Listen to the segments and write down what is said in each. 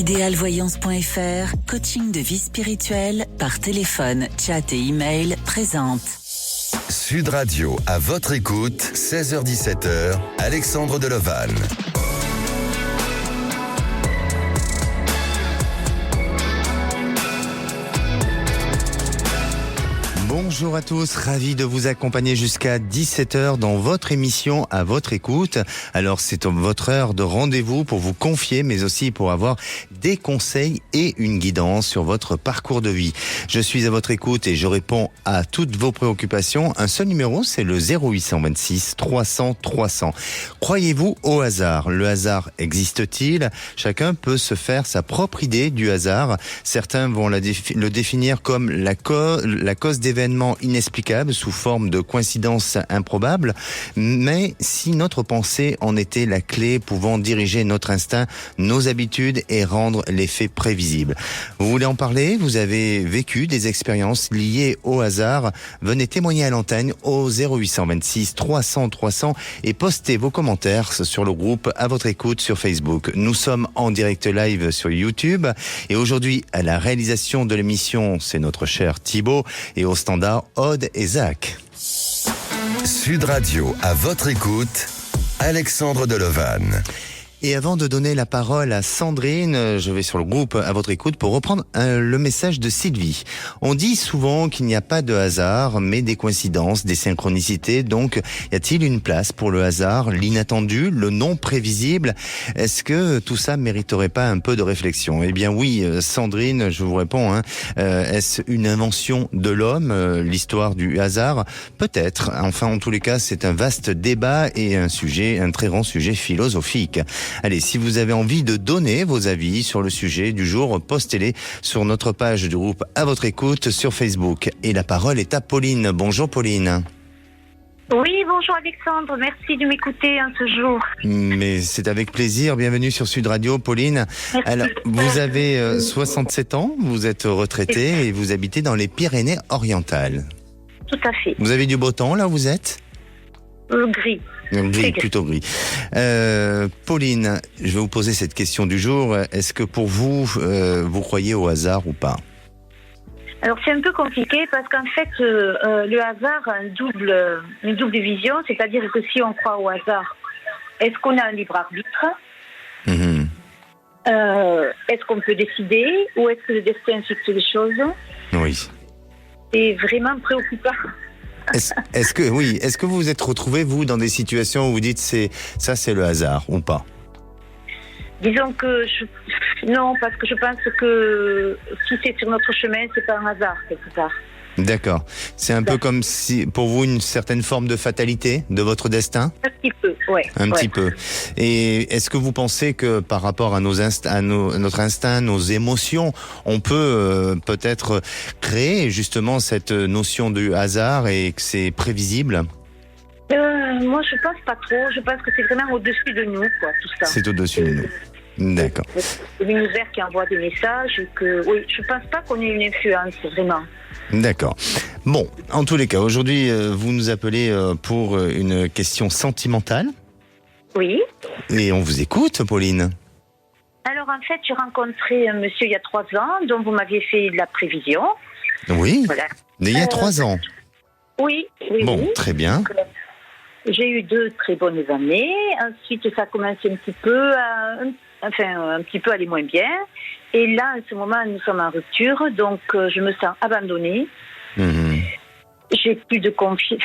Idealvoyance.fr, coaching de vie spirituelle par téléphone, chat et email présente. Sud Radio, à votre écoute, 16h-17h, Alexandre Delevanne. Bonjour à tous, ravi de vous accompagner jusqu'à 17h dans votre émission à votre écoute. Alors c'est votre heure de rendez-vous pour vous confier, mais aussi pour avoir des conseils et une guidance sur votre parcours de vie. Je suis à votre écoute et je réponds à toutes vos préoccupations. Un seul numéro, c'est le 0826 300 300. Croyez-vous au hasard? Le hasard existe-t-il? Chacun peut se faire sa propre idée du hasard. Certains vont le définir comme la cause d'événements inexplicables sous forme de coïncidences improbables. Mais si notre pensée en était la clé pouvant diriger notre instinct, nos habitudes et rendre les faits prévisibles. Vous voulez en parler? Vous avez vécu des expériences liées au hasard? Venez témoigner à l'antenne au 0826 300 300 et postez vos commentaires sur le groupe à votre écoute sur Facebook. Nous sommes en direct live sur YouTube et aujourd'hui à la réalisation de l'émission, c'est notre cher Thibaut et au standard Aude et Zach. Sud Radio, à votre écoute, Alexandre Delevanne. Et avant de donner la parole à Sandrine, je vais sur le groupe à votre écoute pour reprendre le message de Sylvie. On dit souvent qu'il n'y a pas de hasard, mais des coïncidences, des synchronicités. Donc, y a-t-il une place pour le hasard, l'inattendu, le non prévisible? Est-ce que tout ça mériterait pas un peu de réflexion? Eh bien oui, Sandrine, je vous réponds. Est-ce une invention de l'homme, l'histoire du hasard? Peut-être. Enfin, en tous les cas, c'est un vaste débat et un très grand sujet philosophique. Allez, si vous avez envie de donner vos avis sur le sujet du jour, postez-les sur notre page du groupe à votre écoute sur Facebook. Et la parole est à Pauline. Bonjour Pauline. Oui, bonjour Alexandre, merci de m'écouter ce jour. Mais c'est avec plaisir, bienvenue sur Sud Radio Pauline. Merci. Alors, vous avez 67 ans, vous êtes retraitée et vous habitez dans les Pyrénées-Orientales. Tout à fait. Vous avez du beau temps là où vous êtes? Gris. Gris, plutôt gris. Pauline, je vais vous poser cette question du jour. Est-ce que pour vous, vous croyez au hasard ou pas? Alors c'est un peu compliqué parce qu'en fait, le hasard a une double vision, c'est-à-dire que si on croit au hasard, est-ce qu'on a un libre arbitre? Est-ce qu'on peut décider ou est-ce que le destin fixe les choses? Oui. C'est vraiment préoccupant. Est-ce que vous vous êtes retrouvé, vous, dans des situations où vous dites c'est le hasard ou pas? Disons que non, parce que je pense que si c'est sur notre chemin, c'est pas un hasard quelque part. D'accord. C'est un peu comme si, pour vous, une certaine forme de fatalité de votre destin? Un petit peu, ouais. Un petit peu. Et est-ce que vous pensez que par rapport à notre instinct, nos émotions, on peut peut-être créer justement cette notion du hasard et que c'est prévisible? Moi, je pense pas trop. Je pense que c'est vraiment au-dessus de nous, quoi, tout ça. C'est au-dessus de nous. D'accord. C'est l'univers qui envoie des messages et que, oui, je pense pas qu'on ait une influence, vraiment. D'accord. Bon, en tous les cas, aujourd'hui, vous nous appelez pour une question sentimentale. Oui. Et on vous écoute, Pauline. Alors, en fait, j'ai rencontré un monsieur il y a 3 ans, dont vous m'aviez fait de la prévision. Oui. Voilà. Il y a 3 ans. Oui. Bon, oui. très bien. Donc, j'ai eu 2 très bonnes années. Ensuite, ça a commencé un petit peu à aller moins bien. Et là, en ce moment, nous sommes en rupture, donc je me sens abandonnée. J'ai plus de confiance.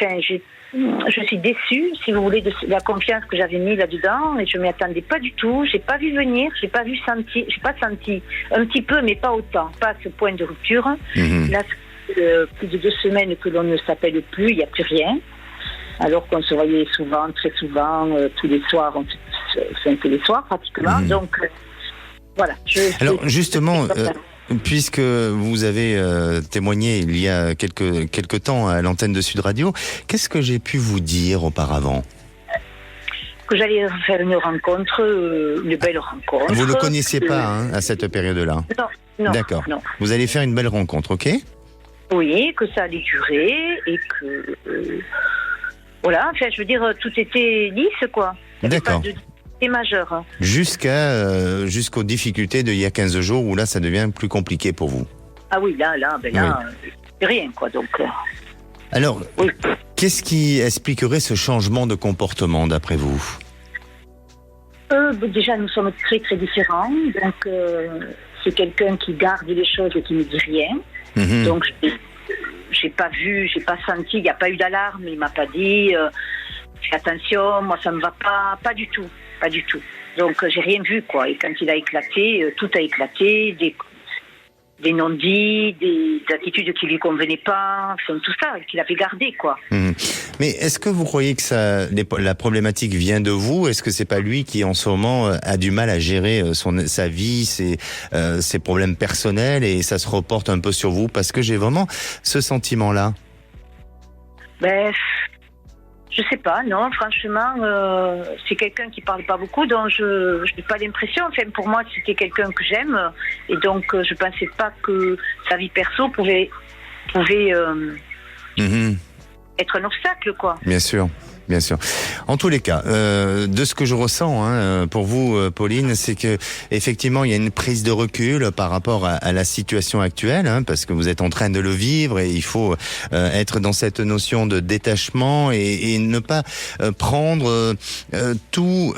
Je suis déçue, si vous voulez, de la confiance que j'avais mis là-dedans, et je m'y attendais pas du tout. J'ai pas vu venir, j'ai pas senti un petit peu, mais pas autant, pas à ce point de rupture. Là, plus de 2 semaines que l'on ne s'appelle plus, il n'y a plus rien. Alors qu'on se voyait souvent, très souvent, tous les soirs, tous les soirs pratiquement. Donc, voilà. Alors, justement, puisque vous avez témoigné il y a quelques temps à l'antenne de Sud Radio, qu'est-ce que j'ai pu vous dire auparavant? Que j'allais faire une rencontre, une belle rencontre. Vous ne le connaissiez pas à cette période-là? Non. D'accord. Non. Vous allez faire une belle rencontre, ok? Oui, que ça allait durer et que... voilà, enfin, je veux dire, tout était lisse, quoi. D'accord. C'est majeur. Jusqu'aux difficultés d'il y a 15 jours où là, ça devient plus compliqué pour vous. Ah oui, là, c'est rien, quoi. Donc, alors, oui. Qu'est-ce qui expliquerait ce changement de comportement d'après vous ? Déjà, nous sommes très, très différents. Donc, c'est quelqu'un qui garde les choses et qui ne dit rien. Mhm. Donc, j'ai pas vu, j'ai pas senti, il n'y a pas eu d'alarme, il m'a pas dit fais attention, moi ça me va pas du tout. Donc j'ai rien vu, quoi. Et quand il a éclaté, tout a éclaté, des non-dits, des attitudes qui lui convenaient pas, enfin, tout ça qu'il avait gardé, quoi. Mmh. Mais est-ce que vous croyez que la problématique vient de vous ? Est-ce que c'est pas lui qui en ce moment a du mal à gérer sa vie, ses problèmes personnels, et ça se reporte un peu sur vous ? Parce que j'ai vraiment ce sentiment-là. Ben, je sais pas, non, franchement, c'est quelqu'un qui parle pas beaucoup, donc je n'ai pas l'impression. Enfin, pour moi, c'était quelqu'un que j'aime, et donc je pensais pas que sa vie perso pouvait être un obstacle, quoi. Bien sûr. Bien sûr. En tous les cas, de ce que je ressens pour vous, Pauline, c'est que effectivement il y a une prise de recul par rapport à la situation actuelle, parce que vous êtes en train de le vivre, et il faut être dans cette notion de détachement et ne pas prendre tout.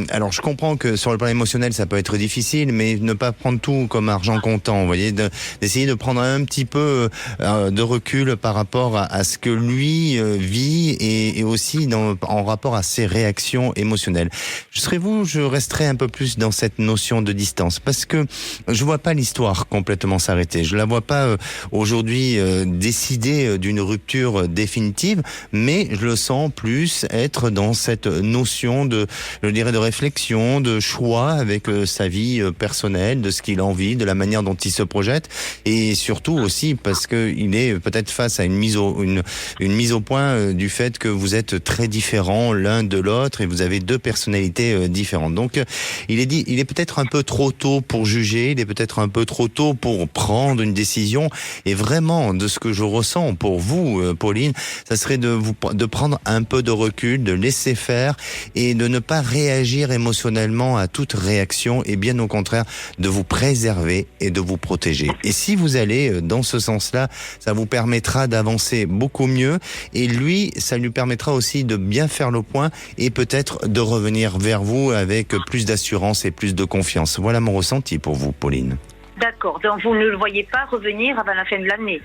Alors je comprends que sur le plan émotionnel ça peut être difficile, mais ne pas prendre tout comme argent comptant. Vous voyez, d'essayer de prendre un petit peu de recul par rapport à ce que lui vit, et aussi en rapport à ses réactions émotionnelles. Je resterai un peu plus dans cette notion de distance, parce que je vois pas l'histoire complètement s'arrêter. Je la vois pas aujourd'hui décider d'une rupture définitive, mais je le sens plus être dans cette notion de réflexion, de choix avec sa vie personnelle, de ce qu'il a envie, de la manière dont il se projette, et surtout aussi parce que il est peut-être face à une mise au point du fait que vous êtes très différents l'un de l'autre, et vous avez deux personnalités différentes. Donc il est peut-être un peu trop tôt pour juger, il est peut-être un peu trop tôt pour prendre une décision, et vraiment de ce que je ressens pour vous, Pauline, ça serait de prendre un peu de recul, de laisser faire, et de ne pas réagir émotionnellement à toute réaction, et bien au contraire de vous préserver et de vous protéger. Et si vous allez dans ce sens-là, ça vous permettra d'avancer beaucoup mieux, et lui, ça lui permettra aussi de bien faire le point, et peut-être de revenir vers vous avec plus d'assurance et plus de confiance. Voilà mon ressenti pour vous, Pauline. D'accord, donc vous ne le voyez pas revenir avant la fin de l'année?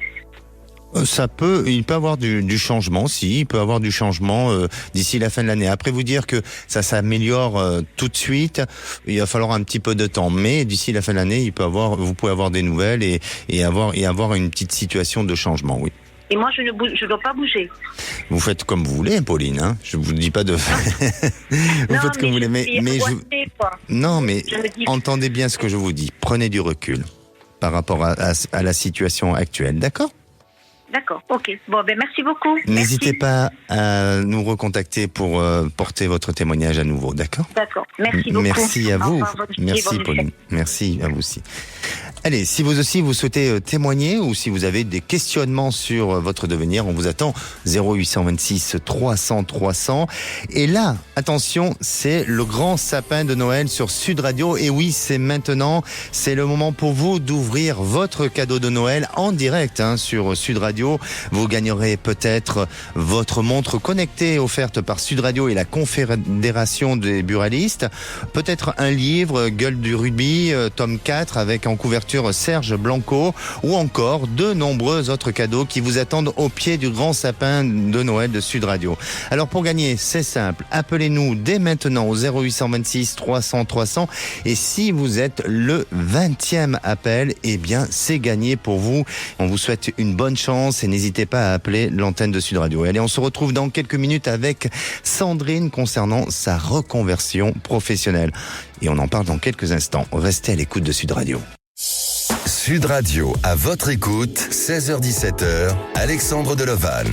Il peut avoir du changement, il peut avoir du changement d'ici la fin de l'année. Après, vous dire que ça s'améliore tout de suite, il va falloir un petit peu de temps. Mais d'ici la fin de l'année, vous pouvez avoir des nouvelles et avoir une petite situation de changement, oui. Et moi, je ne dois pas bouger. Vous faites comme vous voulez, Pauline. Je vous dis pas de. Vous faites comme vous voulez, mais entendez bien ce que je vous dis. Prenez du recul par rapport à la situation actuelle, d'accord ? D'accord, ok. Bon, merci beaucoup. N'hésitez pas à nous recontacter pour porter votre témoignage à nouveau, d'accord ? D'accord, merci beaucoup. Merci à vous. Revoir, merci, Pauline. Merci à vous aussi. Allez, si vous aussi vous souhaitez témoigner, ou si vous avez des questionnements sur votre devenir, on vous attend 0826 300 300. Et là, attention, c'est le grand sapin de Noël sur Sud Radio. Et oui, c'est maintenant, c'est le moment pour vous d'ouvrir votre cadeau de Noël en direct sur Sud Radio. Vous gagnerez peut-être votre montre connectée offerte par Sud Radio et la Confédération des buralistes. Peut-être un livre, Gueule du rugby, tome 4, avec en couverture Serge Blanco, ou encore de nombreux autres cadeaux qui vous attendent au pied du grand sapin de Noël de Sud Radio. Alors pour gagner, c'est simple, appelez-nous dès maintenant au 0826 300 300, et si vous êtes le 20e appel, eh bien c'est gagné pour vous. On vous souhaite une bonne chance et n'hésitez pas à appeler l'antenne de Sud Radio. Et allez, on se retrouve dans quelques minutes avec Sandrine concernant sa reconversion professionnelle. Et on en parle dans quelques instants. Restez à l'écoute de Sud Radio. Sud Radio, à votre écoute, 16h-17h, Alexandre Delevanne.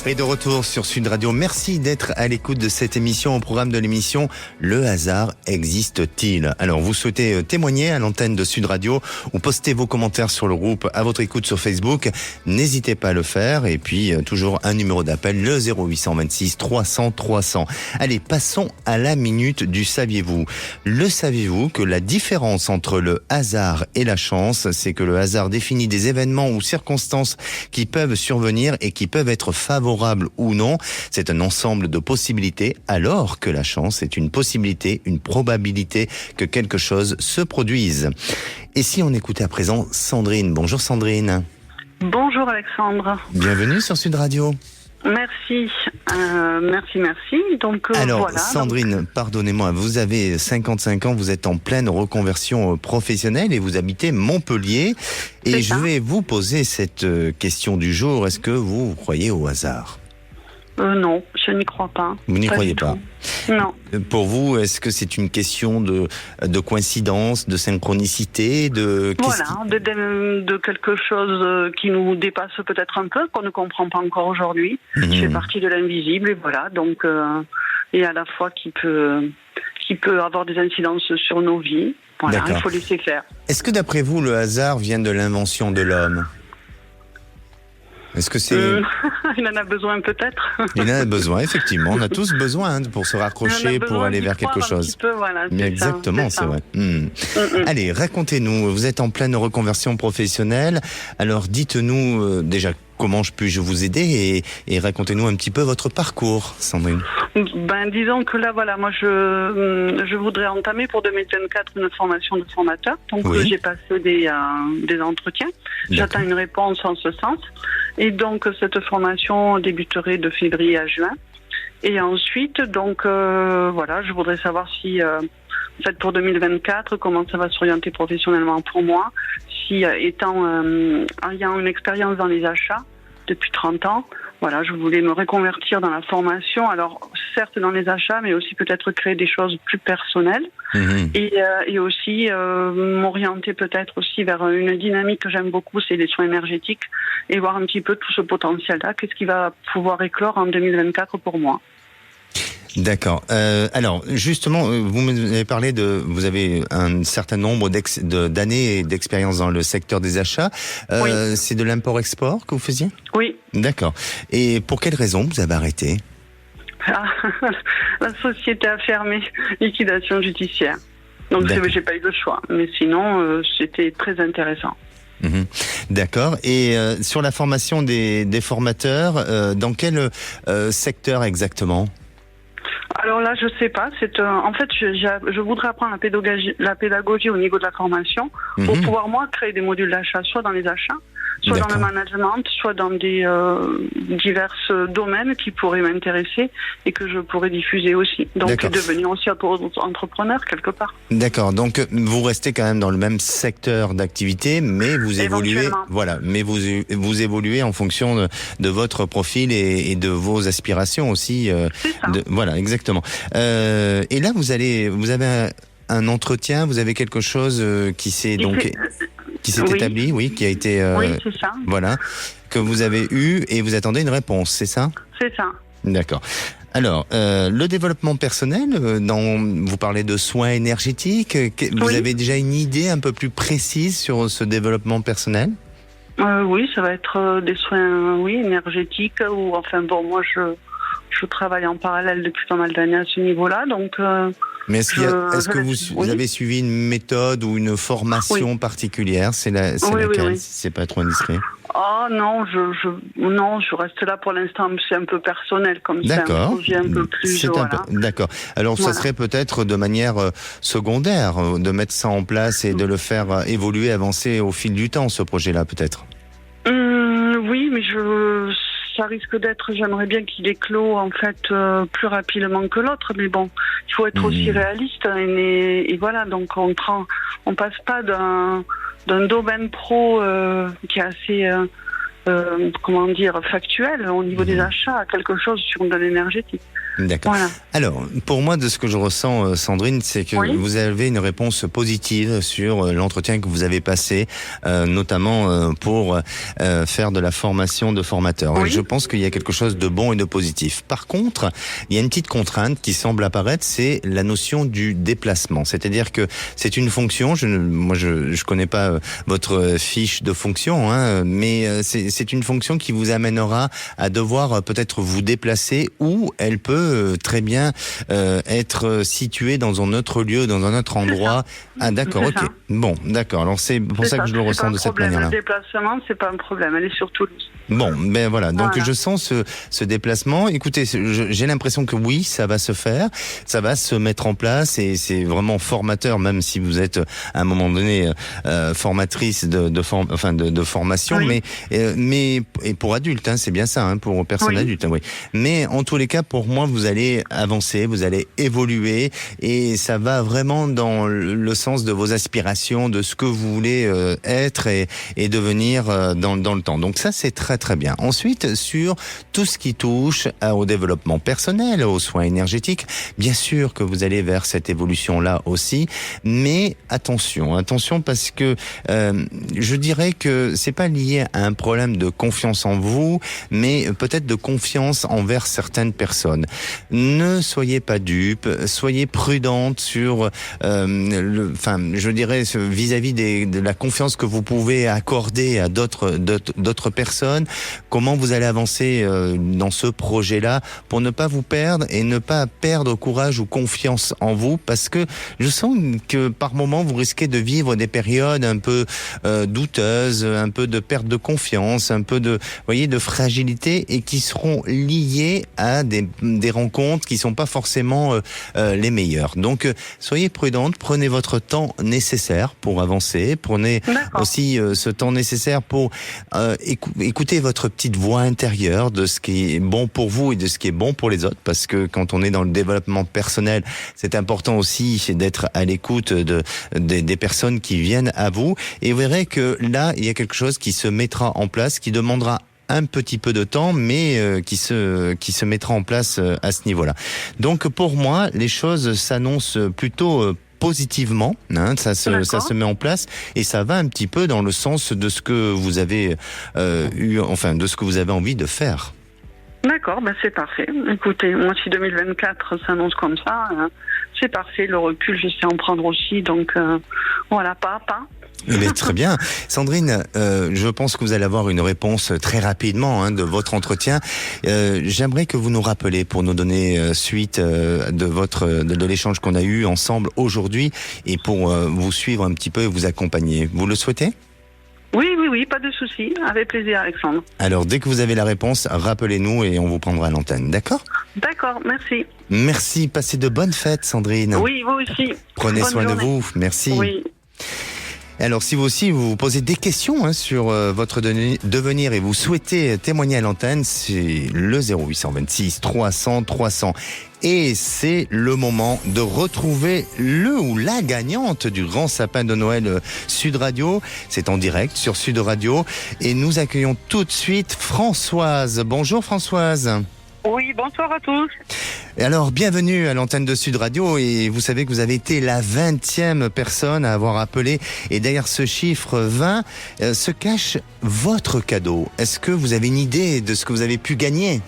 Et de retour sur Sud Radio, merci d'être à l'écoute de cette émission. Au programme de l'émission, le hasard existe-t-il? Alors, vous souhaitez témoigner à l'antenne de Sud Radio ou poster vos commentaires sur le groupe À votre écoute sur Facebook, n'hésitez pas à le faire. Et puis, toujours un numéro d'appel, le 0826 300 300. Allez, passons à la minute du saviez-vous. Le saviez-vous que la différence entre le hasard et la chance, c'est que le hasard définit des événements ou circonstances qui peuvent survenir et qui peuvent être favorables ou non. C'est un ensemble de possibilités, alors que la chance est une possibilité, une probabilité que quelque chose se produise. Et si on écoutait à présent Sandrine? Bonjour Sandrine. Bonjour Alexandre. Bienvenue sur Sud Radio. Merci. Merci. Donc, alors, voilà, Sandrine, pardonnez-moi, vous avez 55 ans, vous êtes en pleine reconversion professionnelle et vous habitez Montpellier. Et je vais vous poser cette question du jour. Est-ce que vous croyez au hasard? Non, je n'y crois pas. Vous n'y croyez pas? Non. Pour vous, est-ce que c'est une question de coïncidence, de synchronicité, de quelque chose qui nous dépasse peut-être un peu, qu'on ne comprend pas encore aujourd'hui. Qui fait partie de l'invisible, et voilà. Donc, et à la fois qui peut avoir des incidences sur nos vies. Voilà, il faut laisser faire. Est-ce que d'après vous, le hasard vient de l'invention de l'homme? Est-ce que c'est... Il en a besoin peut-être. Il en a besoin, effectivement. On a tous besoin pour se raccrocher, pour aller vers quelque chose. Voilà, mais exactement, c'est vrai. Allez, racontez-nous. Vous êtes en pleine reconversion professionnelle. Alors, dites-nous déjà comment puis-je vous aider et racontez-nous un petit peu votre parcours, Sandrine. Disons que là, voilà, moi, je voudrais entamer pour 2024 une formation de formateur. Donc, j'ai passé des entretiens. J'attends une réponse en ce sens. Et donc, cette formation débuterait de février à juin. Et ensuite, donc, je voudrais savoir si, en fait, pour 2024, comment ça va s'orienter professionnellement pour moi. Si, ayant une expérience dans les achats depuis 30 ans, je voulais me reconvertir dans la formation. Alors, certes dans les achats, mais aussi peut-être créer des choses plus personnelles. Et aussi m'orienter peut-être aussi vers une dynamique que j'aime beaucoup, c'est les soins énergétiques, et voir un petit peu tout ce potentiel-là. Qu'est-ce qui va pouvoir éclore en 2024 pour moi? D'accord. Alors, justement, vous m'avez parlé vous avez un certain nombre d'années d'expérience dans le secteur des achats. C'est de l'import-export que vous faisiez? Oui. D'accord. Et pour quelle raison vous avez arrêté? La société a fermé, liquidation judiciaire. Donc, j'ai pas eu le choix. Mais sinon, c'était très intéressant. D'accord. Et sur la formation des formateurs, dans quel secteur exactement? Alors là, je sais pas. En fait, je voudrais apprendre la pédagogie au niveau de la formation pour pouvoir, moi, créer des modules d'achat, soit dans les achats, soit dans le management, soit dans des divers domaines qui pourraient m'intéresser et que je pourrais diffuser aussi. Donc, devenir aussi entrepreneur quelque part. D'accord. Donc, vous restez quand même dans le même secteur d'activité, mais vous évoluez. Voilà. Mais vous évoluez en fonction de votre profil et de vos aspirations aussi. C'est ça. Voilà, exactement. Et là, vous avez un entretien, vous avez quelque chose qui s'est établi, qui a été, c'est ça. Voilà, que vous avez eu et vous attendez une réponse, c'est ça? C'est ça. D'accord. Alors, le développement personnel, vous parlez de soins énergétiques, vous avez déjà une idée un peu plus précise sur ce développement personnel? Oui, ça va être des soins, énergétiques, moi je travaille en parallèle depuis pas mal d'années à ce niveau-là, donc... Mais est-ce que vous avez suivi une méthode ou une formation particulière? C'est laquelle, si c'est pas trop indiscret? Oh non, je reste là pour l'instant, c'est un peu personnel comme ça. D'accord. Un projet un peu plus. D'accord. Alors ça serait peut-être de manière secondaire de mettre ça en place et de le faire évoluer, avancer au fil du temps, ce projet-là peut-être. Oui, mais ça risque d'être, j'aimerais bien qu'il éclot en fait plus rapidement que l'autre, mais bon, il faut être aussi réaliste et voilà, donc on passe pas d'un domaine pro qui est assez factuel au niveau des achats à quelque chose sur de l'énergétique. D'accord. Voilà. Alors, pour moi, de ce que je ressens, Sandrine, c'est que vous avez une réponse positive sur l'entretien que vous avez passé, notamment pour faire de la formation de formateur. Oui. Je pense qu'il y a quelque chose de bon et de positif. Par contre, il y a une petite contrainte qui semble apparaître, c'est la notion du déplacement. C'est-à-dire que c'est une fonction, moi je connais pas votre fiche de fonction, hein, mais c'est une fonction qui vous amènera à devoir peut-être vous déplacer, ou elle peut très bien être située dans un autre lieu, dans un autre endroit. Ah d'accord, ok. Bon, d'accord. Alors c'est pour ça que je le ressens de cette manière-là. Le déplacement, c'est pas un problème. Elle est sur Toulouse. Bon, ben voilà. Donc Voilà. je sens ce déplacement. Écoutez, j'ai l'impression que oui, ça va se faire, ça va se mettre en place, et c'est vraiment formateur, même si vous êtes à un moment donné formatrice de formation, Oui. mais et pour adultes, hein, c'est bien ça, hein, pour personnes adultes, hein, oui. Mais en tous les cas, pour moi, vous allez avancer, vous allez évoluer, et ça va vraiment dans le sens de vos aspirations, de ce que vous voulez être et devenir dans le temps. Donc ça, c'est très très bien. Ensuite, sur tout ce qui touche au développement personnel, aux soins énergétiques, bien sûr que vous allez vers cette évolution-là aussi, mais attention parce que je dirais que c'est pas lié à un problème de confiance en vous, mais peut-être de confiance envers certaines personnes. Ne soyez pas dupes, soyez prudente sur je dirais vis-à-vis de la confiance que vous pouvez accorder à d'autres personnes. Comment vous allez avancer dans ce projet-là pour ne pas vous perdre et ne pas perdre courage ou confiance en vous, parce que je sens que par moment vous risquez de vivre des périodes un peu douteuses, un peu de perte de confiance, un peu de fragilité, et qui seront liées à des rencontres qui sont pas forcément les meilleures. Donc soyez prudente, prenez votre temps nécessaire pour avancer, prenez aussi ce temps nécessaire pour écouter votre petite voix intérieure de ce qui est bon pour vous et de ce qui est bon pour les autres, parce que quand on est dans le développement personnel, c'est important aussi d'être à l'écoute des personnes qui viennent à vous, et vous verrez que là, il y a quelque chose qui se mettra en place, qui demandera un petit peu de temps, mais qui se mettra en place à ce niveau-là. Donc pour moi, les choses s'annoncent plutôt positivement, hein, ça se met en place, et ça va un petit peu dans le sens de ce que vous avez de ce que vous avez envie de faire. D'accord, c'est parfait. Écoutez, moi si 2024 s'annonce comme ça, c'est parfait. Le recul, je sais en prendre aussi, donc voilà, pas à pas. Mais très bien. Sandrine, je pense que vous allez avoir une réponse très rapidement de votre entretien. J'aimerais que vous nous rappeliez pour nous donner suite de l'échange qu'on a eu ensemble aujourd'hui, et pour vous suivre un petit peu et vous accompagner. Vous le souhaitez ? Oui, pas de souci. Avec plaisir, Alexandre. Alors, dès que vous avez la réponse, rappelez-nous et on vous prendra à l'antenne, d'accord ? D'accord, merci. Merci, passez de bonnes fêtes, Sandrine. Oui, vous aussi. Prenez Bonne soin journée. de vous, merci. Oui. Alors, si vous aussi vous posez des questions sur votre devenir et vous souhaitez témoigner à l'antenne, c'est le 0826 300 300. Et c'est le moment de retrouver le ou la gagnante du grand sapin de Noël Sud Radio. C'est en direct sur Sud Radio. Et nous accueillons tout de suite Françoise. Bonjour Françoise. Oui, bonsoir à tous. Et alors, bienvenue à l'antenne de Sud Radio, et vous savez que vous avez été la 20e personne à avoir appelé, et derrière ce chiffre 20 se cache votre cadeau. Est-ce que vous avez une idée de ce que vous avez pu gagner ?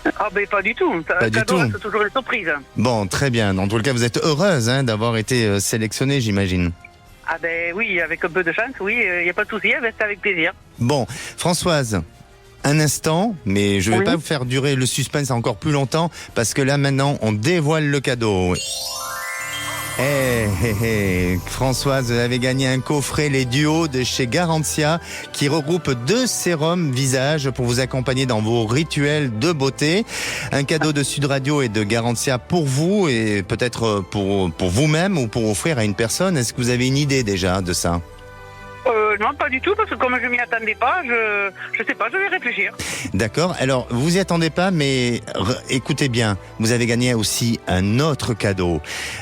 Ah pas du tout. Pas du tout. C'est toujours une surprise. Bon, très bien. En tout cas, vous êtes heureuse d'avoir été sélectionnée, j'imagine. Ah oui, avec un peu de chance, oui, il n'y a pas de souci, c'est avec plaisir. Bon, Françoise, un instant, mais je ne vais pas vous faire durer le suspense encore plus longtemps, parce que là, maintenant, on dévoile le cadeau. Françoise, vous avez gagné un coffret Les Duos de chez Garantia, qui regroupe 2 sérums visage pour vous accompagner dans vos rituels de beauté. Un cadeau de Sud Radio et de Garantia pour vous, et peut-être pour vous-même, ou pour offrir à une personne. Est-ce que vous avez une idée déjà de ça ? non, pas du tout, parce que comme je m'y attendais pas, je sais pas, je vais réfléchir. D'accord. Alors, vous y attendez pas, mais écoutez bien, vous avez gagné aussi un autre cadeau.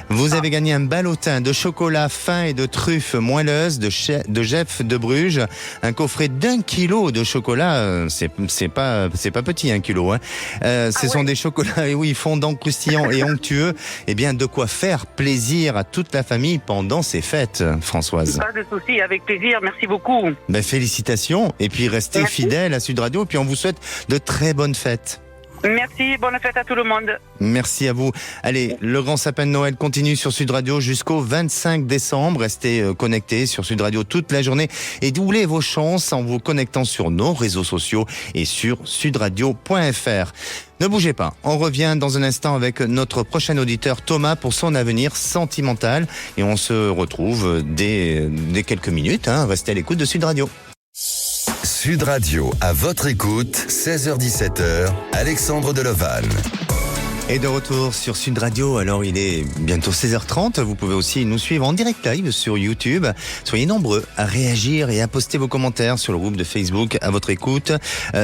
Vous avez gagné un ballotin de chocolat fin et de truffes moelleuses de Jeff de Bruges, un coffret d'1 kilo de chocolat. C'est pas petit, 1 kilo. Hein. Ce sont des chocolats, oui, fondants, croustillants et onctueux. Eh bien, de quoi faire plaisir à toute la famille pendant ces fêtes, Françoise. Pas de souci, avec plaisir, merci beaucoup. Ben, félicitations, et puis restez fidèles à Sud Radio, et puis on vous souhaite de très bonnes fêtes. Merci, bonne fête à tout le monde. Merci à vous. Allez, le grand sapin de Noël continue sur Sud Radio jusqu'au 25 décembre. Restez connectés sur Sud Radio toute la journée et doublez vos chances en vous connectant sur nos réseaux sociaux et sur sudradio.fr. Ne bougez pas, on revient dans un instant avec notre prochain auditeur Thomas pour son avenir sentimental et on se retrouve dès quelques minutes. Restez à l'écoute de Sud Radio. Sud Radio, à votre écoute, 16h-17h, Alexandre Delevanne. Et de retour sur Sud Radio, alors il est bientôt 16h30, vous pouvez aussi nous suivre en direct live sur YouTube. Soyez nombreux à réagir et à poster vos commentaires sur le groupe de Facebook à votre écoute.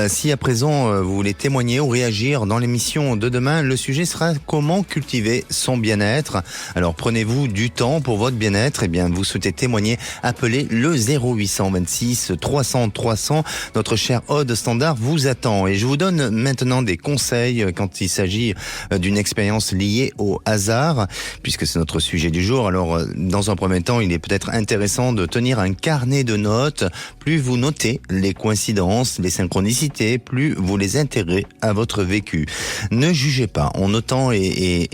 Si à présent vous voulez témoigner ou réagir dans l'émission de demain, le sujet sera comment cultiver son bien-être. Alors prenez-vous du temps pour votre bien-être, et bien vous souhaitez témoigner, appelez le 0826 300 300. Notre cher Aude Standard vous attend et je vous donne maintenant des conseils quand il s'agit d'une expérience liée au hasard, puisque c'est notre sujet du jour. Alors, dans un premier temps, il est peut-être intéressant de tenir un carnet de notes. Plus vous notez les coïncidences, les synchronicités, plus vous les intégrez à votre vécu. Ne jugez pas en notant et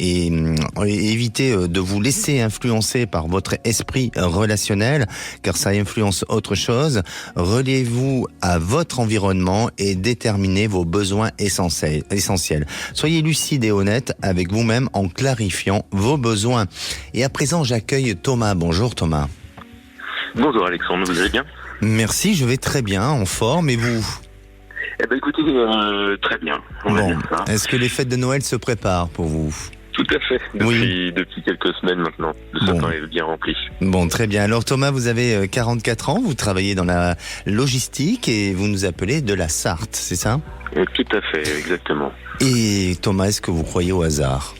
évitez de vous laisser influencer par votre esprit relationnel, car ça influence autre chose. Reliez-vous à votre environnement et déterminez vos besoins essentiels. Soyez lucide et honnête avec vous-même en clarifiant vos besoins. Et à présent, j'accueille Thomas. Bonjour Thomas. Bonjour Alexandre, vous allez bien ? Merci, je vais très bien, en forme, et vous ? Eh ben écoutez, très bien, on va dire ça. Est-ce que les fêtes de Noël se préparent pour vous ? Tout à fait, depuis quelques semaines maintenant, le sapin est bien rempli. Bon, très bien. Alors Thomas, vous avez 44 ans, vous travaillez dans la logistique et vous nous appelez de la Sarthe, c'est ça ? Tout à fait, exactement. Et Thomas, est-ce que vous croyez au hasard ?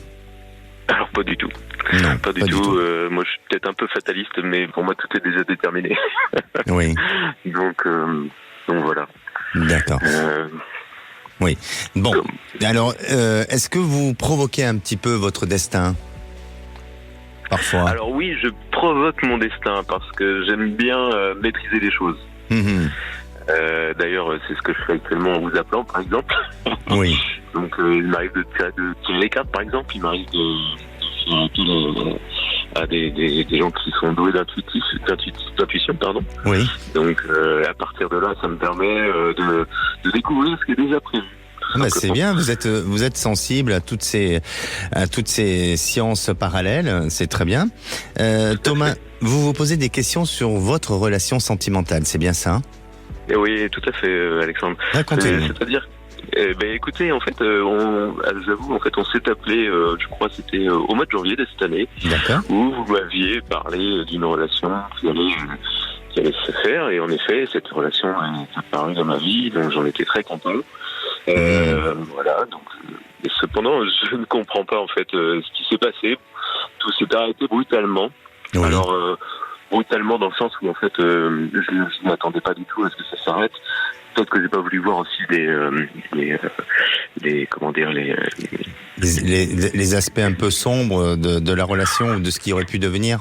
Alors pas du tout. Non, pas du tout. Moi je suis peut-être un peu fataliste, mais pour moi tout est déjà déterminé. Oui. Donc voilà. D'accord. Oui. Bon. Alors, est-ce que vous provoquez un petit peu votre destin ? Parfois. Alors oui, je provoque mon destin parce que j'aime bien maîtriser les choses. D'ailleurs, c'est ce que je fais actuellement en vous appelant, par exemple. Oui. Donc, il m'arrive de tirer les cartes, par exemple. Il m'arrive de faire appel à des gens qui sont doués d'intuition, pardon. Oui. Donc, à partir de là, ça me permet de découvrir ce qui est déjà prévu. C'est bien, vous êtes sensible à toutes ces sciences parallèles, c'est très bien. Thomas, vous vous posez des questions sur votre relation sentimentale, c'est bien ça ? Oui, tout à fait, Alexandre. Racontez-nous. C'est-à-dire, écoutez, en fait, j'avoue, en fait, on s'est appelé, je crois, c'était au mois de janvier de cette année, où vous m'aviez parlé d'une relation qui allait se faire, et en effet, cette relation est apparue dans ma vie, donc j'en étais très content. Voilà, donc, et cependant, je ne comprends pas en fait ce qui s'est passé. Tout s'est arrêté brutalement. Oui. Alors, brutalement dans le sens où en fait, je ne m'attendais pas du tout à ce que ça s'arrête. Peut-être que j'ai pas voulu voir aussi les aspects un peu sombres de la relation ou de ce qui aurait pu devenir.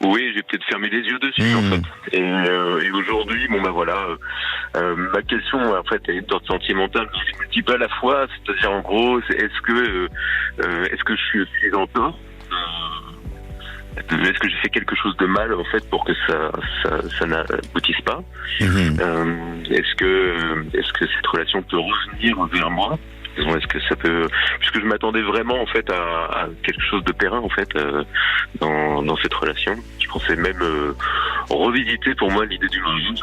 Oui, j'ai peut-être fermé les yeux dessus en fait. Et aujourd'hui, ma question en fait elle est d'ordre sentimental, mais c'est multiple à la fois. C'est-à-dire en gros, est-ce que je suis en tort? Est-ce que j'ai fait quelque chose de mal en fait pour que ça n'aboutisse pas? Est-ce que cette relation peut revenir vers moi? Est-ce que ça peut, puisque je m'attendais vraiment en fait à quelque chose de périn en fait dans cette relation. Je pensais même revisiter pour moi l'idée du mariage.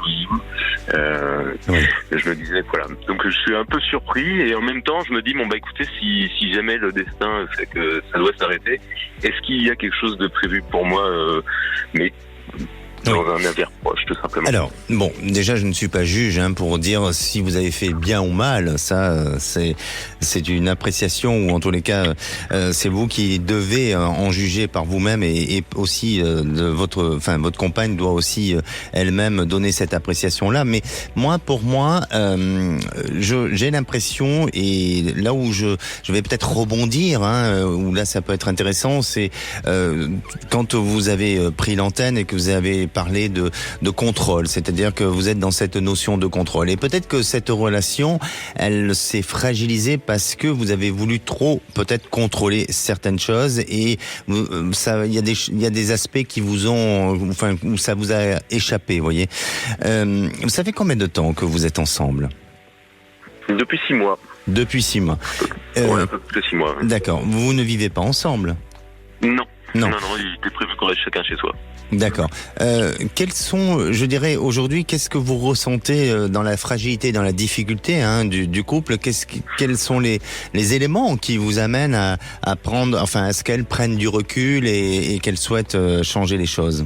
Je me disais voilà. Donc je suis un peu surpris et en même temps je me dis écoutez, si jamais le destin fait que ça doit s'arrêter, est-ce qu'il y a quelque chose de prévu pour moi mais dans un avenir proche, tout simplement. Alors, bon, déjà, je ne suis pas juge pour dire si vous avez fait bien ou mal. Ça, c'est une appréciation, ou en tous les cas, c'est vous qui devez en juger par vous-même, et aussi votre compagne doit aussi elle-même donner cette appréciation-là. Mais pour moi, j'ai l'impression, et là où je vais peut-être rebondir, où là ça peut être intéressant, c'est quand vous avez pris l'antenne et que vous avez parlé de contrôle, c'est-à-dire que vous êtes dans cette notion de contrôle. Et peut-être que cette relation, elle s'est fragilisée parce que vous avez voulu trop peut-être contrôler certaines choses, et ça, il y a des aspects qui vous ont, où ça vous a échappé, vous voyez. Ça fait combien de temps que vous êtes ensemble ? Depuis 6 mois. Depuis 6 mois. Un peu plus de 6 mois. D'accord. Vous ne vivez pas ensemble ? Non, il était prévu qu'on reste chacun chez soi. D'accord. Quels sont, je dirais, aujourd'hui, qu'est-ce que vous ressentez dans la fragilité, dans la difficulté du couple ? Quels sont les éléments qui vous amènent à prendre, à ce qu'elle prenne du recul et qu'elle souhaite changer les choses ?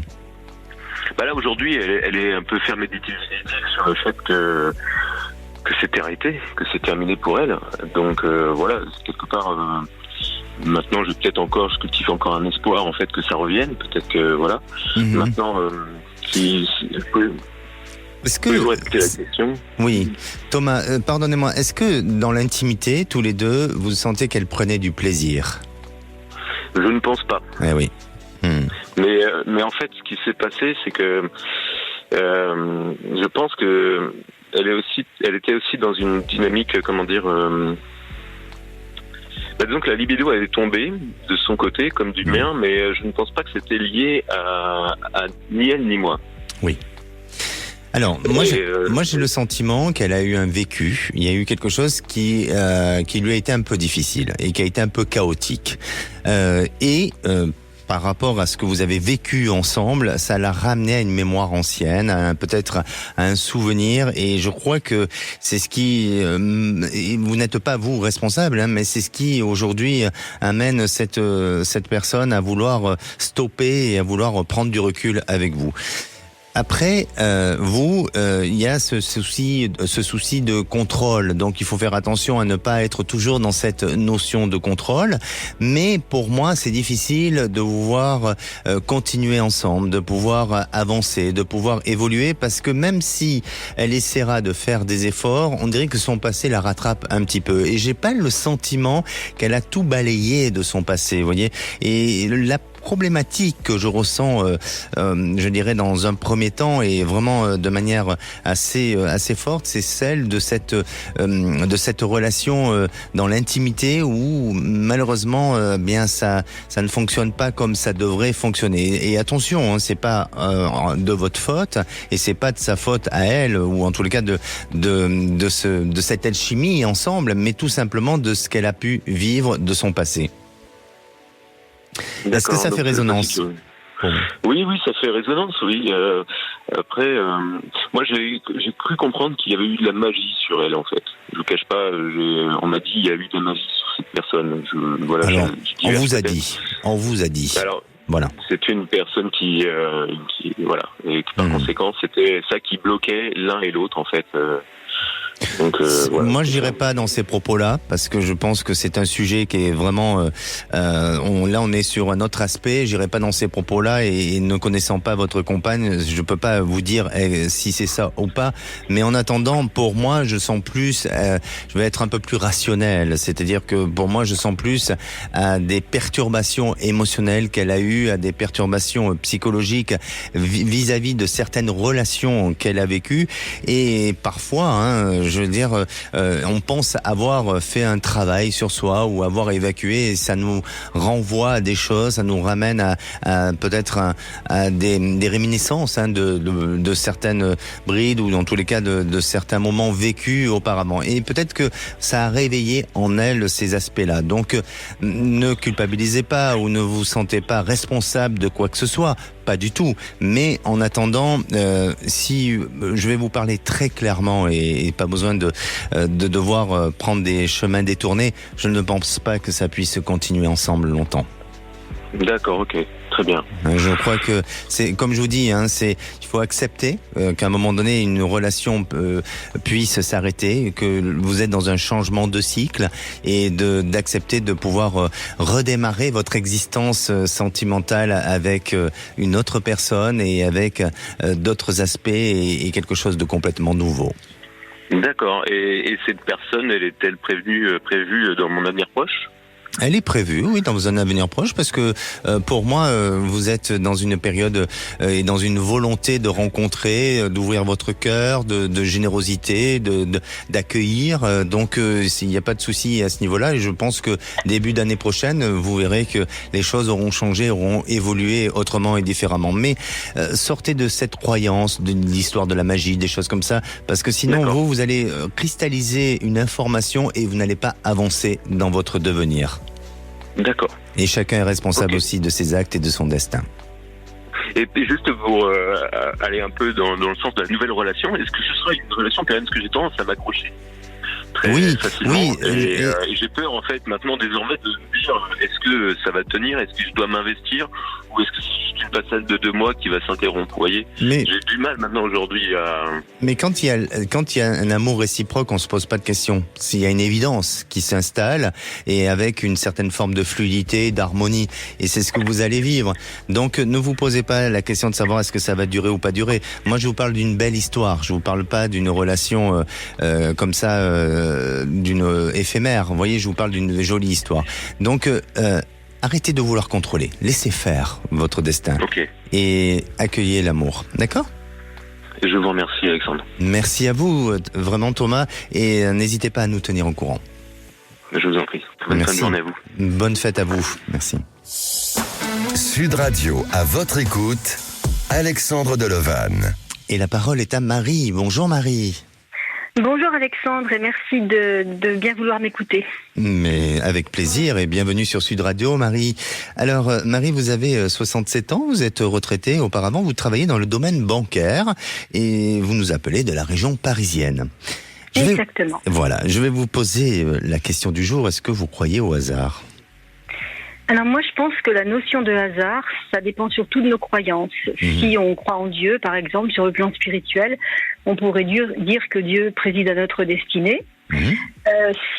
Là, aujourd'hui, elle est un peu fermée définitivement sur le fait que c'est arrêté, que c'est terminé pour elle. Donc voilà, quelque part... Maintenant, je cultive encore un espoir en fait que ça revienne. Peut-être que voilà. Maintenant, est-ce que vous répéter la question ? Oui, Thomas, pardonnez-moi. Est-ce que dans l'intimité, tous les deux, vous sentez qu'elle prenait du plaisir ? Je ne pense pas. Eh oui. Mais en fait, ce qui s'est passé, c'est que je pense que elle était aussi dans une dynamique, comment dire. Disons que la libido elle est tombée de son côté comme du mien, mais je ne pense pas que c'était lié à ni elle ni moi. Oui. Alors moi j'ai le sentiment qu'elle a eu un vécu, il y a eu quelque chose qui lui a été un peu difficile et qui a été un peu chaotique. Par rapport à ce que vous avez vécu ensemble, ça l'a ramené à une mémoire ancienne, peut-être à un souvenir, et je crois que c'est ce qui, vous n'êtes pas vous responsable, mais c'est ce qui aujourd'hui amène cette personne à vouloir stopper et à vouloir prendre du recul avec vous. Après, il y a ce souci de contrôle. Donc, il faut faire attention à ne pas être toujours dans cette notion de contrôle. Mais pour moi, c'est difficile de vous voir continuer ensemble, de pouvoir avancer, de pouvoir évoluer, parce que même si elle essaiera de faire des efforts, on dirait que son passé la rattrape un petit peu. Et j'ai pas le sentiment qu'elle a tout balayé de son passé, vous voyez. Et la problématique que je ressens, je dirais dans un premier temps et vraiment de manière assez forte, c'est celle de cette relation dans l'intimité où malheureusement bien ça ne fonctionne pas comme ça devrait fonctionner. Et attention, c'est pas de votre faute et c'est pas de sa faute à elle, ou en tous les cas de cette alchimie ensemble, mais tout simplement de ce qu'elle a pu vivre de son passé. Est-ce que ça fait résonance ? Oui, ça fait résonance, oui. Après, moi j'ai cru comprendre qu'il y avait eu de la magie sur elle, en fait. Je vous cache pas, on m'a dit qu'il y a eu de la magie sur cette personne. Alors, on vous a dit. Alors, voilà. C'est une personne qui voilà, et par conséquent, c'était ça qui bloquait l'un et l'autre, en fait. Donc, voilà. Moi, je dirais pas dans ces propos-là, parce que je pense que c'est un sujet qui est vraiment. On est sur un autre aspect. J'irai pas dans ces propos-là, et ne connaissant pas votre compagne, je peux pas vous dire si c'est ça ou pas. Mais en attendant, pour moi, je sens plus. Je vais être un peu plus rationnel, c'est-à-dire que pour moi, je sens plus à des perturbations émotionnelles qu'elle a eues, à des perturbations psychologiques vis-à-vis de certaines relations qu'elle a vécues, et parfois. Je veux dire, on pense avoir fait un travail sur soi ou avoir évacué, et ça nous renvoie à des choses, ça nous ramène à peut-être à des réminiscences de certaines brides, ou dans tous les cas de certains moments vécus auparavant. Et peut-être que ça a réveillé en elle ces aspects-là. Donc, ne culpabilisez pas ou ne vous sentez pas responsable de quoi que ce soit. Pas du tout. Mais en attendant, si je vais vous parler très clairement et pas besoin de devoir prendre des chemins détournés, je ne pense pas que ça puisse continuer ensemble longtemps. D'accord, ok. Très bien. Je crois que c'est, comme je vous dis, il faut accepter qu'à un moment donné, une relation puisse s'arrêter, que vous êtes dans un changement de cycle et d'accepter de pouvoir redémarrer votre existence sentimentale avec une autre personne et avec d'autres aspects et quelque chose de complètement nouveau. D'accord. Et cette personne, elle est-elle prévue dans mon avenir proche ? Elle est prévue, oui, dans un avenir proche, parce que pour moi, vous êtes dans une période et dans une volonté de rencontrer, d'ouvrir votre cœur, de générosité, d'accueillir. Donc, il n'y a pas de souci à ce niveau-là. Et je pense que début d'année prochaine, vous verrez que les choses auront changé, auront évolué autrement et différemment. Mais sortez de cette croyance de l'histoire de la magie, des choses comme ça, parce que sinon, vous allez cristalliser une information et vous n'allez pas avancer dans votre devenir. D'accord. Et chacun est responsable aussi de ses actes et de son destin. Et juste pour aller un peu dans le sens de la nouvelle relation, est-ce que ce sera une relation quand même, parce que j'ai tendance à m'accrocher très facilement. Oui. Et j'ai peur en fait maintenant désormais de me dire est-ce que ça va tenir, est-ce que je dois m'investir ou est-ce que c'est juste une passade de 2 mois qui va s'interrompre, vous voyez. J'ai du mal maintenant aujourd'hui à... Mais quand il y a un amour réciproque, on se pose pas de questions. S'il y a une évidence qui s'installe et avec une certaine forme de fluidité, d'harmonie, et c'est ce que vous allez vivre. Donc ne vous posez pas la question de savoir est-ce que ça va durer ou pas durer. Moi je vous parle d'une belle histoire, je vous parle pas d'une relation comme ça, d'une éphémère. Vous voyez, je vous parle d'une jolie histoire. Donc arrêtez de vouloir contrôler, laissez faire votre destin et accueillez l'amour, d'accord ? Je vous remercie Alexandre. Merci à vous, vraiment Thomas, et n'hésitez pas à nous tenir au courant. Je vous en prie. Bonne fin de journée à vous. Bonne fête à vous, merci. Sud Radio, à votre écoute, Alexandre Delovan. Et la parole est à Marie. Bonjour Marie. Bonjour Alexandre et merci de bien vouloir m'écouter. Mais avec plaisir et bienvenue sur Sud Radio Marie. Alors Marie, vous avez 67 ans, vous êtes retraitée. Auparavant, vous travaillez dans le domaine bancaire et vous nous appelez de la région parisienne. Exactement. Voilà, je vais vous poser la question du jour. Est-ce que vous croyez au hasard ? Alors moi je pense que la notion de hasard, ça dépend surtout de nos croyances. Si on croit en Dieu, par exemple, sur le plan spirituel, on pourrait dire que Dieu préside à notre destinée.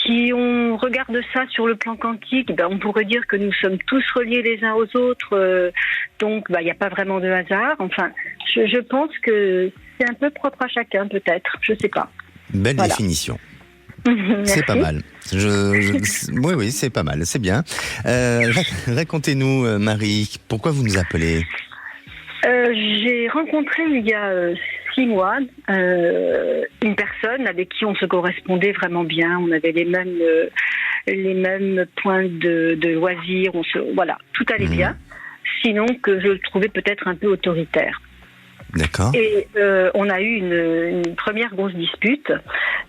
Si on regarde ça sur le plan quantique, on pourrait dire que nous sommes tous reliés les uns aux autres, donc il n'y a pas vraiment de hasard. Enfin, je pense que c'est un peu propre à chacun peut-être, je sais pas. Belle définition. C'est pas mal. Oui, c'est pas mal, c'est bien. Racontez-nous, Marie, pourquoi vous nous appelez ? J'ai rencontré il y a 6 mois une personne avec qui on se correspondait vraiment bien. On avait les mêmes points de loisirs. Voilà, tout allait bien. Sinon que je le trouvais peut-être un peu autoritaire. D'accord. Et on a eu une première grosse dispute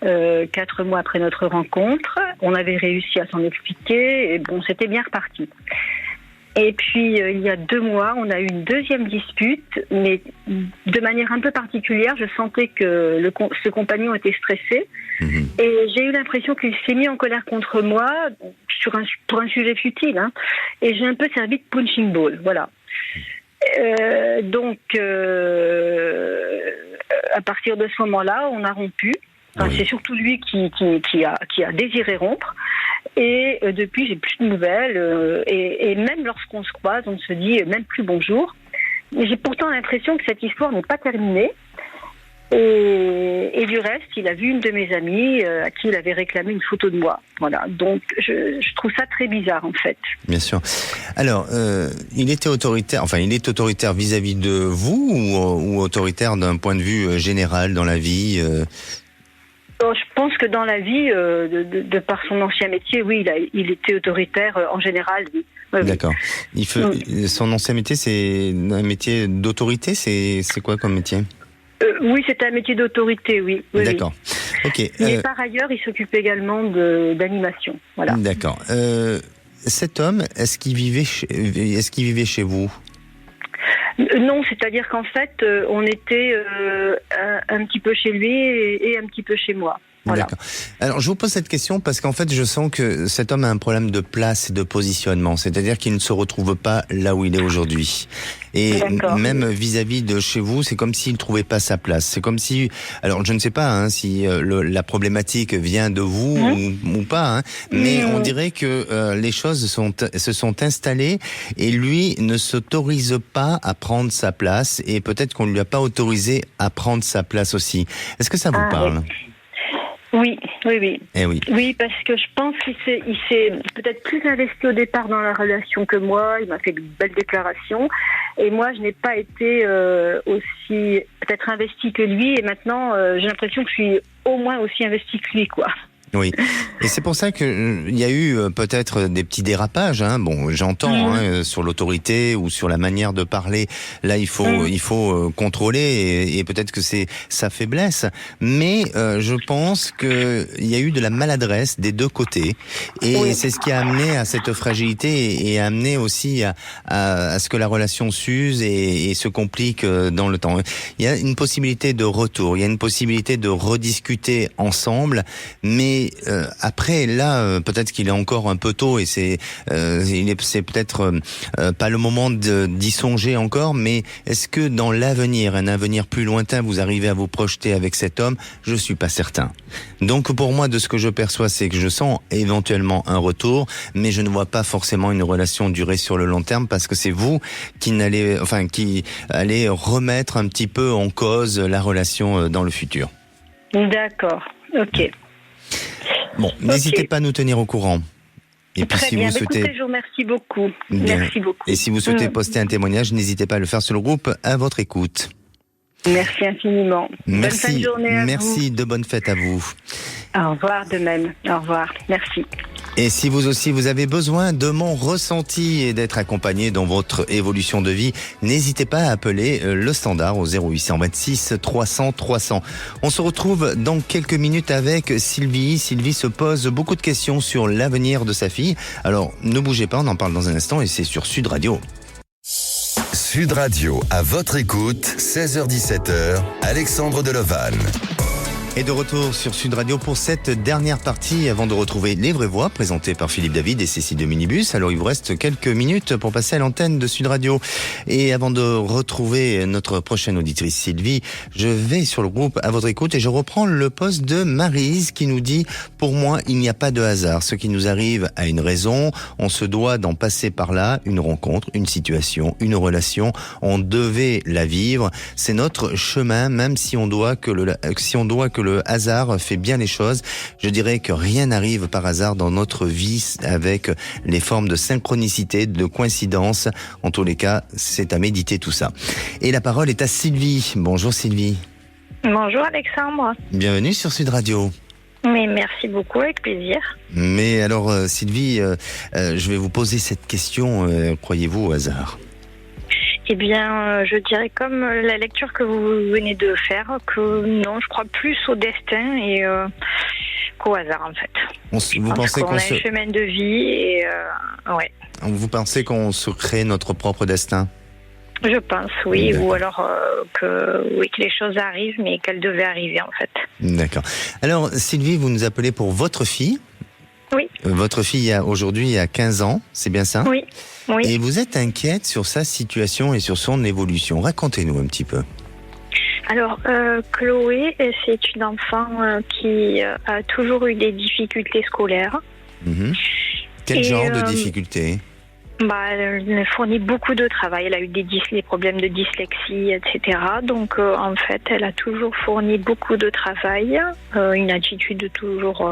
4 mois après notre rencontre. On avait réussi à s'en expliquer et bon, c'était bien reparti. Et puis il y a 2 mois, on a eu une deuxième dispute, mais de manière un peu particulière. Je sentais que ce compagnon était stressé et j'ai eu l'impression qu'il s'est mis en colère contre moi pour un sujet futile. Et j'ai un peu servi de punching ball, voilà. Donc, à partir de ce moment-là, on a rompu. Enfin, c'est surtout lui qui a désiré rompre. Et depuis, j'ai plus de nouvelles. Et même lorsqu'on se croise, on se dit même plus bonjour. Mais j'ai pourtant l'impression que cette histoire n'est pas terminée. Et du reste, il a vu une de mes amies à qui il avait réclamé une photo de moi. Voilà. Donc, je trouve ça très bizarre, en fait. Bien sûr. Alors, il était autoritaire. Enfin, il est autoritaire vis-à-vis de vous ou autoritaire d'un point de vue général dans la vie Je pense que dans la vie, de par son ancien métier, oui, il était autoritaire en général. Oui. D'accord. Son ancien métier, c'est un métier d'autorité. C'est quoi comme métier ? Oui, c'était un métier d'autorité, oui. D'accord. Ok. Mais par ailleurs, il s'occupe également d'animation. Voilà. D'accord. Cet homme, est-ce qu'il vivait chez vous ? Non, c'est-à-dire qu'en fait, on était un un petit peu chez lui et un petit peu chez moi. Voilà. D'accord. Alors, je vous pose cette question parce qu'en fait, je sens que cet homme a un problème de place et de positionnement. C'est-à-dire qu'il ne se retrouve pas là où il est aujourd'hui. Et même vis-à-vis de chez vous, c'est comme s'il ne trouvait pas sa place. C'est comme si, alors je ne sais pas si la problématique vient de vous ou pas, mais on dirait que les choses se sont installées et lui ne s'autorise pas à prendre sa place et peut-être qu'on ne lui a pas autorisé à prendre sa place aussi. Est-ce que ça vous parle ? Oui. Eh oui. Oui, parce que je pense qu'il s'est peut-être plus investi au départ dans la relation que moi. Il m'a fait de belles déclarations. Et moi, je n'ai pas été aussi peut-être investie que lui. Et maintenant, j'ai l'impression que je suis au moins aussi investie que lui, quoi. Oui, et c'est pour ça que il y a eu peut-être des petits dérapages. Bon, j'entends sur l'autorité ou sur la manière de parler. Là, il faut contrôler et peut-être que c'est sa faiblesse. Mais je pense que il y a eu de la maladresse des deux côtés et c'est ce qui a amené à cette fragilité et a amené aussi à ce que la relation s'use et se complique dans le temps. Il y a une possibilité de retour, il y a une possibilité de rediscuter ensemble, mais après là peut-être qu'il est encore un peu tôt et c'est peut-être pas le moment d'y songer encore, mais est-ce que dans l'avenir, un avenir plus lointain, vous arrivez à vous projeter avec cet homme? Je suis pas certain. Donc pour moi, de ce que je perçois, c'est que je sens éventuellement un retour, mais je ne vois pas forcément une relation durer sur le long terme parce que c'est vous qui allez remettre un petit peu en cause la relation dans le futur. D'accord, ok. Bon, n'hésitez pas à nous tenir au courant. Et puis, très bien. Écoutez, je vous remercie beaucoup. Merci beaucoup. Et si vous souhaitez poster un témoignage, n'hésitez pas à le faire sur le groupe À votre écoute. Merci infiniment. Merci. Bonne fin de journée à vous. Merci, de bonnes fêtes à vous. Au revoir de même. Au revoir. Merci. Et si vous aussi, vous avez besoin de mon ressenti et d'être accompagné dans votre évolution de vie, n'hésitez pas à appeler le standard au 0826 300 300. On se retrouve dans quelques minutes avec Sylvie. Sylvie se pose beaucoup de questions sur l'avenir de sa fille. Alors, ne bougez pas, on en parle dans un instant et c'est sur Sud Radio. Sud Radio, à votre écoute, 16h-17h, Alexandre Delevanne. Et de retour sur Sud Radio pour cette dernière partie avant de retrouver Les Vraies Voix présentées par Philippe David et Cécile de Minibus. Alors il vous reste quelques minutes pour passer à l'antenne de Sud Radio. Et avant de retrouver notre prochaine auditrice Sylvie, je vais sur le groupe À votre écoute et je reprends le poste de Maryse qui nous dit « Pour moi, il n'y a pas de hasard. Ce qui nous arrive a une raison. On se doit d'en passer par là. Une rencontre, une situation, une relation. On devait la vivre. C'est notre chemin, même si on doit que le hasard fait bien les choses. Je dirais que rien n'arrive par hasard dans notre vie avec les formes de synchronicité, de coïncidence. En tous les cas, c'est à méditer tout ça. Et la parole est à Sylvie. Bonjour Sylvie. Bonjour Alexandre. Bienvenue sur Sud Radio. Mais merci beaucoup, avec plaisir. Mais alors Sylvie, je vais vous poser cette question. Croyez-vous au hasard ? Eh bien, je dirais comme la lecture que vous venez de faire, que non, je crois plus au destin et qu'au hasard en fait. Vous pensez qu'on a un chemin de vie et ouais. Vous pensez qu'on se crée notre propre destin ? Je pense, oui. D'accord. Ou alors que les choses arrivent, mais qu'elles devaient arriver en fait. D'accord. Alors Sylvie, vous nous appelez pour votre fille ? Oui. Votre fille aujourd'hui a 15 ans, c'est bien ça ? Oui. Oui. Et vous êtes inquiète sur sa situation et sur son évolution. Racontez-nous un petit peu. Alors, Chloé, c'est une enfant qui a toujours eu des difficultés scolaires. Mmh. Quel genre de difficultés ? Elle fournit beaucoup de travail. Elle a eu des problèmes de dyslexie, etc. Donc, en fait, elle a toujours fourni beaucoup de travail. Une attitude toujours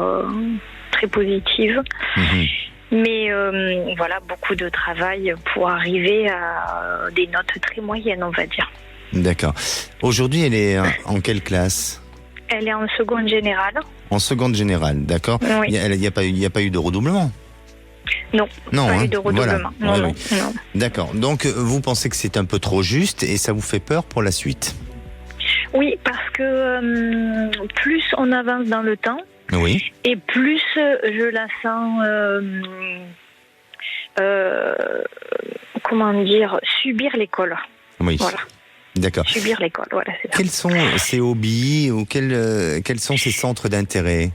très positive. Mmh. Mais voilà, beaucoup de travail pour arriver à des notes très moyennes, on va dire. D'accord. Aujourd'hui, elle est en quelle classe ? Elle est en seconde générale. En seconde générale, d'accord. Oui. Il n'y a pas eu de redoublement ? Non, pas eu de redoublement. Voilà. Non. D'accord. Donc, vous pensez que c'est un peu trop juste et ça vous fait peur pour la suite ? Oui, parce que plus on avance dans le temps, oui. Et plus je la sens, subir l'école. Oui. Voilà. D'accord. Subir l'école, voilà, c'est ça. Quels sont ses hobbies ou quels sont ses centres d'intérêt ?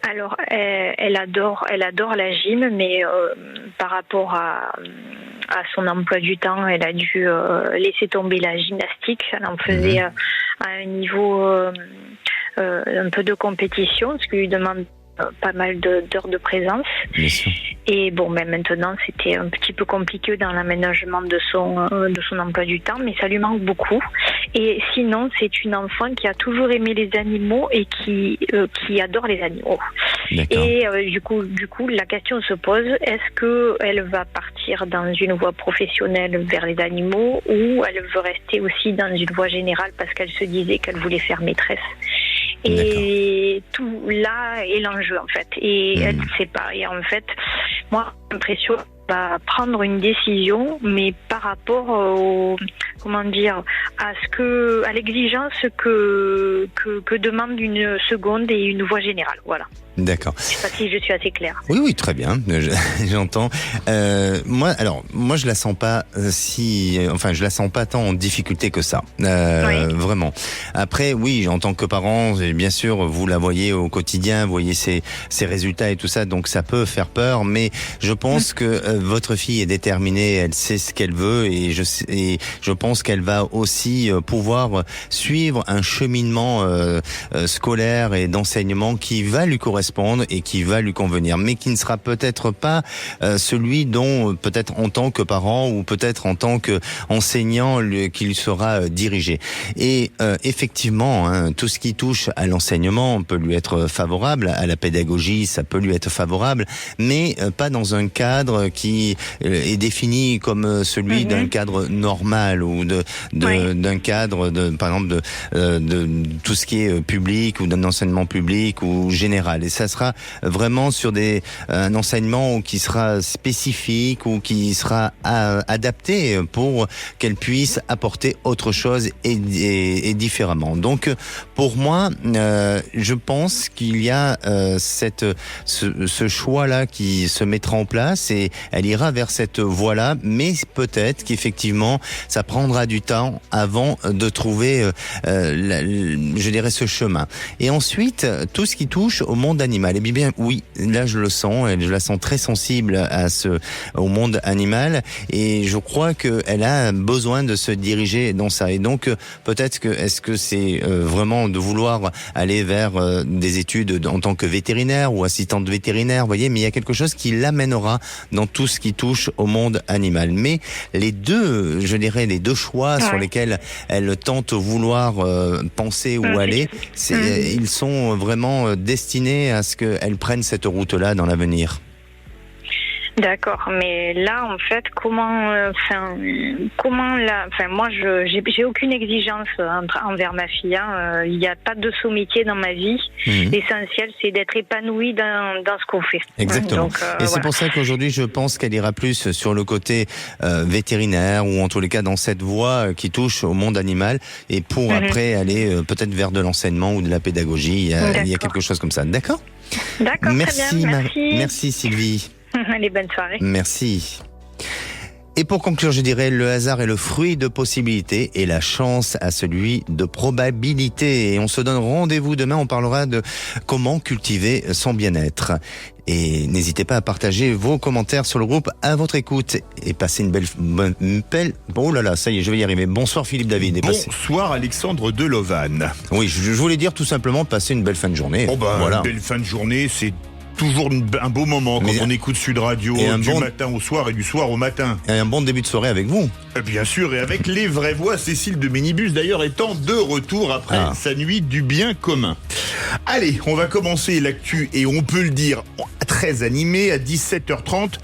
Alors, elle adore la gym, mais par rapport à son emploi du temps, elle a dû laisser tomber la gymnastique. Elle en faisait à un niveau un peu de compétition, ce qui lui demande pas mal d'heures de présence. Bien sûr. Et bon, mais maintenant, c'était un petit peu compliqué dans l'aménagement de son emploi du temps, mais ça lui manque beaucoup. Et sinon, c'est une enfant qui a toujours aimé les animaux et qui adore les animaux. D'accord. Et du coup, la question se pose, est-ce que elle va partir dans une voie professionnelle vers les animaux ou elle veut rester aussi dans une voie générale parce qu'elle se disait qu'elle voulait faire maîtresse? Et tout là est l'enjeu en fait. Et elle ne sait pas. Et en fait, moi, j'ai l'impression qu'elle va prendre une décision, mais par rapport à l'exigence que demande une seconde et une voie générale. Voilà. D'accord. Je ne sais pas si je suis assez claire. Oui, très bien. J'entends. Moi, je la sens pas je la sens pas tant en difficulté que ça. Vraiment. Après, oui, en tant que parent, bien sûr, vous la voyez au quotidien, vous voyez ses résultats et tout ça, donc ça peut faire peur. Mais je pense que votre fille est déterminée, elle sait ce qu'elle veut, et je pense qu'elle va aussi pouvoir suivre un cheminement scolaire et d'enseignement qui va lui correspondre et qui va lui convenir, mais qui ne sera peut-être pas celui dont peut-être en tant que parent ou peut-être en tant qu'enseignant qu'il sera dirigé. Et effectivement, tout ce qui touche à l'enseignement peut lui être favorable, à la pédagogie, ça peut lui être favorable, mais pas dans un cadre qui est défini comme celui d'un cadre normal ou d'un cadre par exemple de tout ce qui est public ou d'un enseignement public ou général. Et ça sera vraiment sur un enseignement qui sera spécifique ou qui sera adapté pour qu'elle puisse apporter autre chose et différemment. Donc, pour moi, je pense qu'il y a ce choix-là qui se mettra en place et elle ira vers cette voie-là, mais peut-être qu'effectivement, ça prendra du temps avant de trouver, je dirais, ce chemin. Et ensuite, tout ce qui touche au monde animal. Eh bien, oui, là je le sens, je la sens très sensible au monde animal, et je crois qu'elle a besoin de se diriger dans ça. Et donc, peut-être est-ce que c'est vraiment de vouloir aller vers des études en tant que vétérinaire ou assistante vétérinaire, vous voyez, mais il y a quelque chose qui l'amènera dans tout ce qui touche au monde animal. Mais les deux choix sur lesquels elle tente vouloir penser ou aller, ils sont vraiment destinés à ce qu'elle prenne cette route-là dans l'avenir. D'accord, mais là en fait, moi j'ai aucune exigence envers ma fille. Il n'y a pas de sommité dans ma vie. L'essentiel, c'est d'être épanouie dans ce qu'on fait. Exactement. Donc, et c'est pour ça qu'aujourd'hui, je pense qu'elle ira plus sur le côté vétérinaire ou en tous les cas dans cette voie qui touche au monde animal et pour après aller peut-être vers de l'enseignement ou de la pédagogie. Il y a quelque chose comme ça. D'accord ? D'accord, merci, très bien. Merci. Merci Sylvie. Allez, bonne soirée. Merci. Et pour conclure, je dirais, le hasard est le fruit de possibilités et la chance a celui de probabilités. Et on se donne rendez-vous demain, on parlera de comment cultiver son bien-être. Et n'hésitez pas à partager vos commentaires sur le groupe À votre écoute et passez une belle... Oh là là, ça y est, je vais y arriver. Bonsoir Philippe David. Bonsoir Alexandre Delovan. Oui, je voulais dire tout simplement passer une belle fin de journée. Voilà. Une belle fin de journée, c'est toujours un beau moment quand on écoute Sud Radio du matin au soir et du soir au matin. Et un bon début de soirée avec vous. Bien sûr, et avec les vraies voix, Cécile de Minibus d'ailleurs étant de retour après sa nuit du bien commun. Allez, on va commencer l'actu et on peut le dire très animé à 17h30.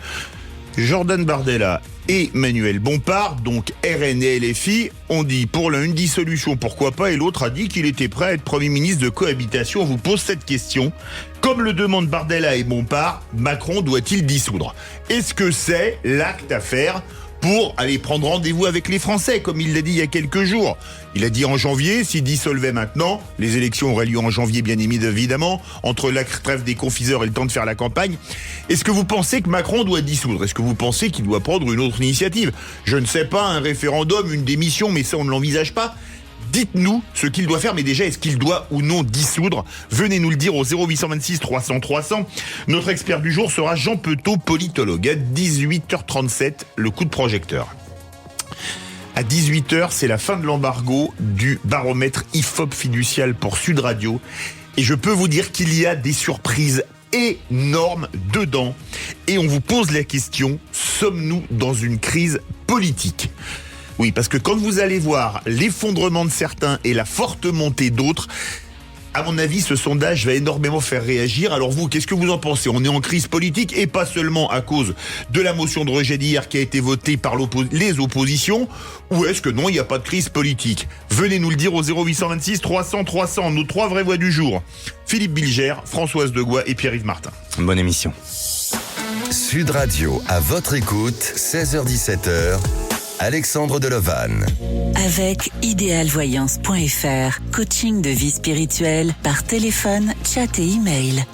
Jordan Bardella et Manuel Bompard, donc RN et LFI, ont dit pour l'un une dissolution, pourquoi pas, et l'autre a dit qu'il était prêt à être Premier ministre de cohabitation. On vous pose cette question. Comme le demandent Bardella et Bompard, Macron doit-il dissoudre ? Est-ce que c'est l'acte à faire pour aller prendre rendez-vous avec les Français, comme il l'a dit il y a quelques jours. Il a dit en janvier, s'il dissolvait maintenant, les élections auraient lieu en janvier bien évidemment, entre la trêve des confiseurs et le temps de faire la campagne. Est-ce que vous pensez que Macron doit dissoudre ? Est-ce que vous pensez qu'il doit prendre une autre initiative ? Je ne sais pas, un référendum, une démission, mais ça on ne l'envisage pas. Dites-nous ce qu'il doit faire, mais déjà, est-ce qu'il doit ou non dissoudre ? Venez nous le dire au 0826 300 300. Notre expert du jour sera Jean Petot, politologue. À 18h37, le coup de projecteur. À 18h, c'est la fin de l'embargo du baromètre IFOP fiducial pour Sud Radio. Et je peux vous dire qu'il y a des surprises énormes dedans. Et on vous pose la question, sommes-nous dans une crise politique ? Oui, parce que quand vous allez voir l'effondrement de certains et la forte montée d'autres, à mon avis, ce sondage va énormément faire réagir. Alors vous, qu'est-ce que vous en pensez ? On est en crise politique et pas seulement à cause de la motion de rejet d'hier qui a été votée par les oppositions, ou est-ce que non, il n'y a pas de crise politique ? Venez nous le dire au 0826 300 300, nos 3 vraies voix du jour. Philippe Bilger, Françoise Degois et Pierre-Yves Martin. Bonne émission. Sud Radio, à votre écoute, 16h-17h. Alexandre Delovan. Avec idéalvoyance.fr, coaching de vie spirituelle par téléphone, chat et email.